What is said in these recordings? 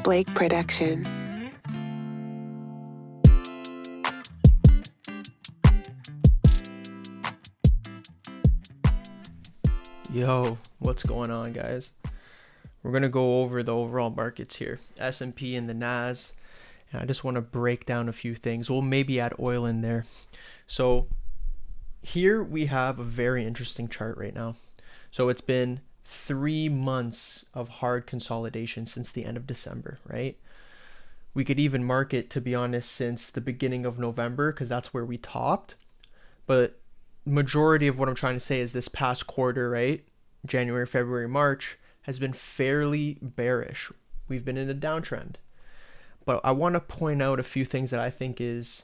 Blake production. Yo, what's going on, guys? We're going to go over the overall markets here, S&P and the Nas, and I just want to break down a few things. We'll maybe add oil in there. So here we have a very interesting chart right now. So it's been 3 months of hard consolidation since the end of December, right? We could even mark it, to be honest, since the beginning of November, because that's where we topped. But majority of what I'm trying to say is this past quarter, right? January, February, March has been fairly bearish. We've been in a downtrend. But I want to point out a few things that I think is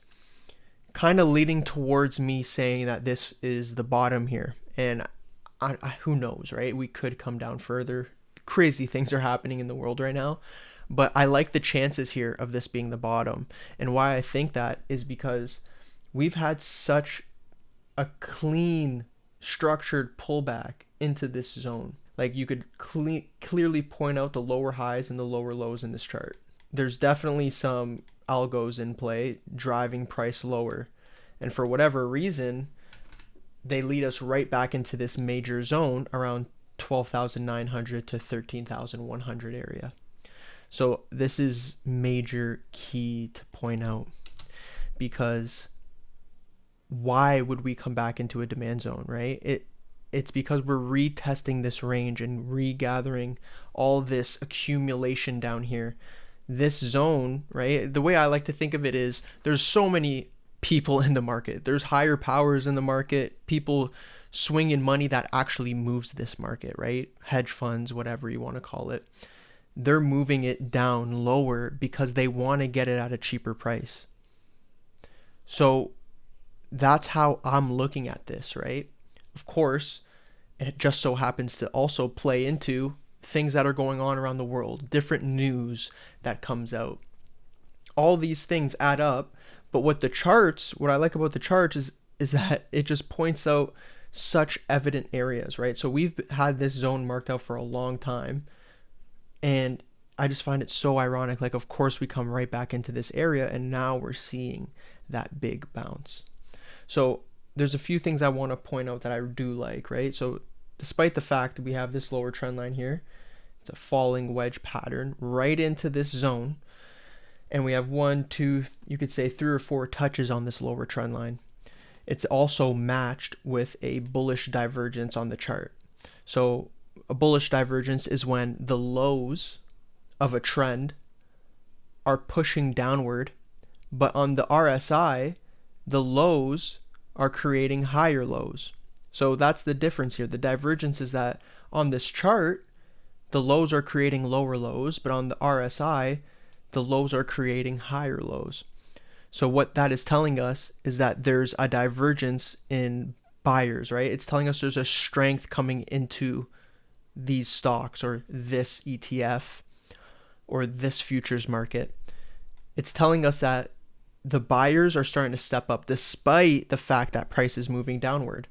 kind of leading towards me saying that this is the bottom here. And who knows, right? We could come down further. Crazy things are happening in the world right now. But I like the chances here of this being the bottom. And why I think that is because we've had such a clean, structured pullback into this zone. Like, you could clearly point out the lower highs and the lower lows in this chart. There's definitely some algos in play driving price lower. And for whatever reason, they lead us right back into this major zone around 12,900 to 13,100 area. So this is major key to point out, because why would we come back into a demand zone, right? It's because we're retesting this range and regathering all this accumulation down here. This zone, right? The way I like to think of it is there's so many people in the market. There's higher powers in the market, people swinging money that actually moves this market, right? Hedge funds, whatever you want to call it. They're moving it down lower because they want to get it at a cheaper price. So that's how I'm looking at this, right? Of course, it just so happens to also play into things that are going on around the world, different news that comes out. All these things add up, but what I like about the charts is that it just points out such evident areas, right? So we've had this zone marked out for a long time, and I just find it so ironic. Like, of course, we come right back into this area, and now we're seeing that big bounce. So there's a few things I want to point out that I do like, right? So despite the fact we have this lower trend line here, it's a falling wedge pattern right into this zone. And we have 1, 2, you could say 3 or 4 touches on this lower trend line. It's also matched with a bullish divergence on the chart. So a bullish divergence is when the lows of a trend are pushing downward, but on the RSI, the lows are creating higher lows. So that's the difference here. The divergence is that on this chart, the lows are creating lower lows, but on the RSI, the lows are creating higher lows. So what that is telling us is that there's a divergence in buyers, right? It's telling us there's a strength coming into these stocks or this ETF or this futures market. It's telling us that the buyers are starting to step up despite the fact that price is moving downward.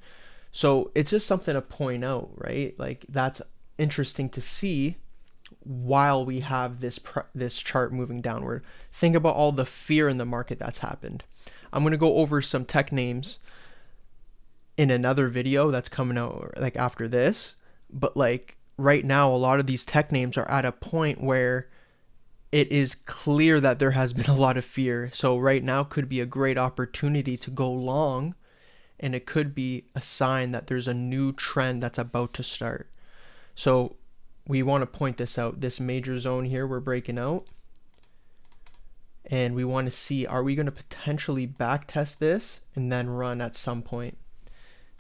So it's just something to point out, right? Like, that's interesting to see while we have this chart moving downward. Think about all the fear in the market that's happened. I'm going to go over some tech names in another video that's coming out like after this. But like right now, a lot of these tech names are at a point where it is clear that there has been a lot of fear. So right now could be a great opportunity to go long, and it could be a sign that there's a new trend that's about to start. So we want to point this out. This major zone here we're breaking out, and we want to see, are we going to potentially back test this and then run at some point?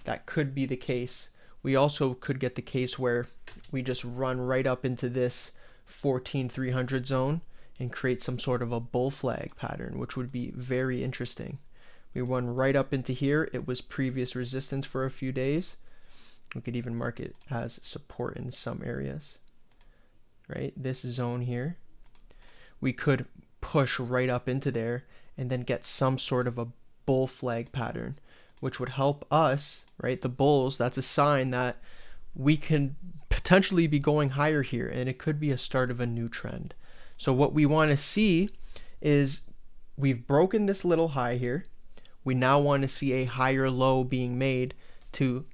That could be the case. We also could get the case where we just run right up into this 14,300 zone and create some sort of a bull flag pattern, which would be very interesting. We run right up into here. It was previous resistance for a few days. We could even mark it as support in some areas, right? This zone here, we could push right up into there and then get some sort of a bull flag pattern, which would help us, right? The bulls, that's a sign that we can potentially be going higher here, and it could be a start of a new trend. So what we want to see is we've broken this little high here. We now want to see a higher low being made to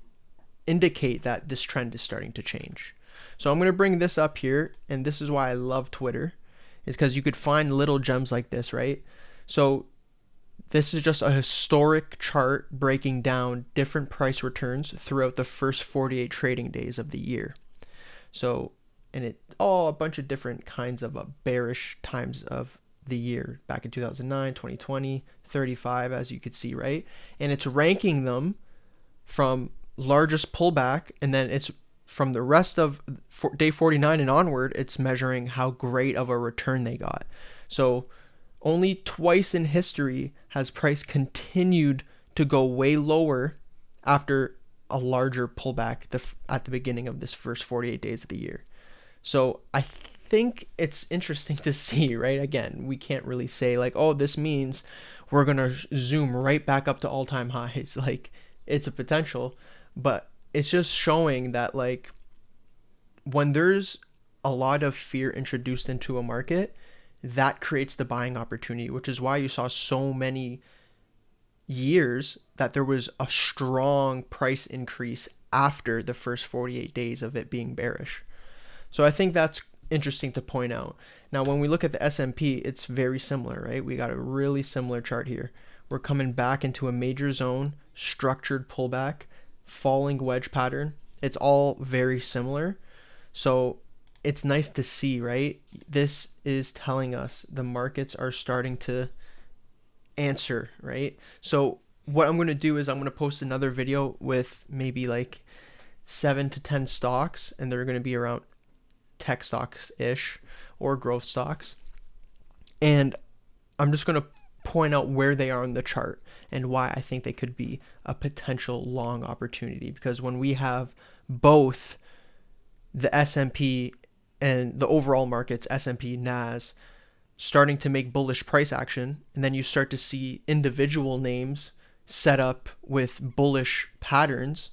indicate that this trend is starting to change. So I'm going to bring this up here, and this is why I love Twitter, is because you could find little gems like this, right? So this is just a historic chart breaking down different price returns throughout the first 48 trading days of the year. So, and it all a bunch of different kinds of bearish times of the year back in 2009, 2020, 35, as you could see, right? And it's ranking them from largest pullback, and then it's from the rest of day 49 and onward, it's measuring how great of a return they got. So only twice in history has price continued to go way lower after a larger pullback at the beginning of this first 48 days of the year. So I think it's interesting to see, right? Again, we can't really say like, oh, this means we're going to zoom right back up to all-time highs. Like, it's a potential, but it's just showing that like when there's a lot of fear introduced into a market, that creates the buying opportunity, which is why you saw so many years that there was a strong price increase after the first 48 days of it being bearish. So I think that's interesting to point out. Now, when we look at the S&P, it's very similar, right? We got a really similar chart here. We're coming back into a major zone, structured pullback, falling wedge pattern. It's all very similar. So it's nice to see, right? This is telling us the markets are starting to answer, right? So what I'm going to do is I'm going to post another video with maybe like 7 to 10 stocks, and they're going to be around tech stocks-ish or growth stocks. And I'm just going to point out where they are on the chart and why I think they could be a potential long opportunity. Because when we have both the S&P and the overall markets, S&P, NAS, starting to make bullish price action, and then you start to see individual names set up with bullish patterns,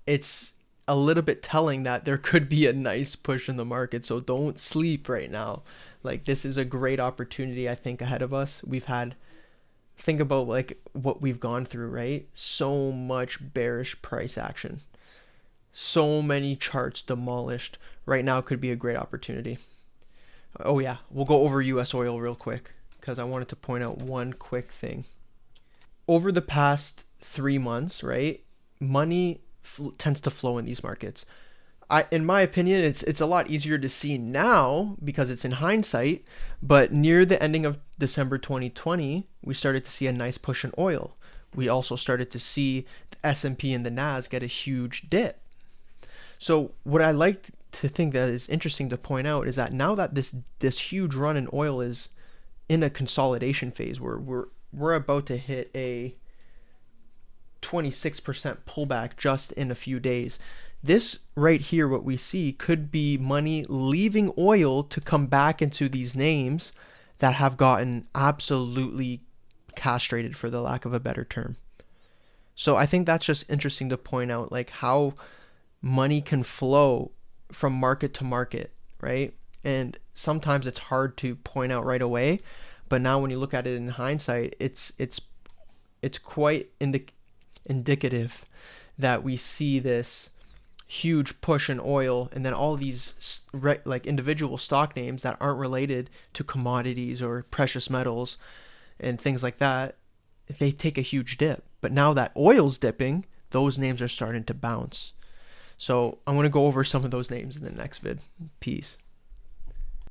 it's a little bit telling that there could be a nice push in the market. So don't sleep right now. Like, this is a great opportunity, I think, ahead of us. Think about like what we've gone through, right? So much bearish price action. So many charts demolished. Right now could be a great opportunity. Oh yeah, we'll go over US oil real quick because I wanted to point out one quick thing. Over the past 3 months, right, money tends to flow in these markets. In my opinion, it's a lot easier to see now because it's in hindsight, but near the ending of December 2020, we started to see a nice push in oil. We also started to see the S&P and the NAS get a huge dip. So what I like to think that is interesting to point out is that now that this huge run in oil is in a consolidation phase, where we're about to hit a 26% pullback just in a few days. This right here, what we see, could be money leaving oil to come back into these names that have gotten absolutely castrated, for the lack of a better term. So I think that's just interesting to point out, like how money can flow from market to market, right? And sometimes it's hard to point out right away, but now when you look at it in hindsight, it's quite indicative that we see this huge push in oil, and then all these like individual stock names that aren't related to commodities or precious metals and things like that, they take a huge dip. But now that oil's dipping, those names are starting to bounce. So I'm going to go over some of those names in the next vid. Peace.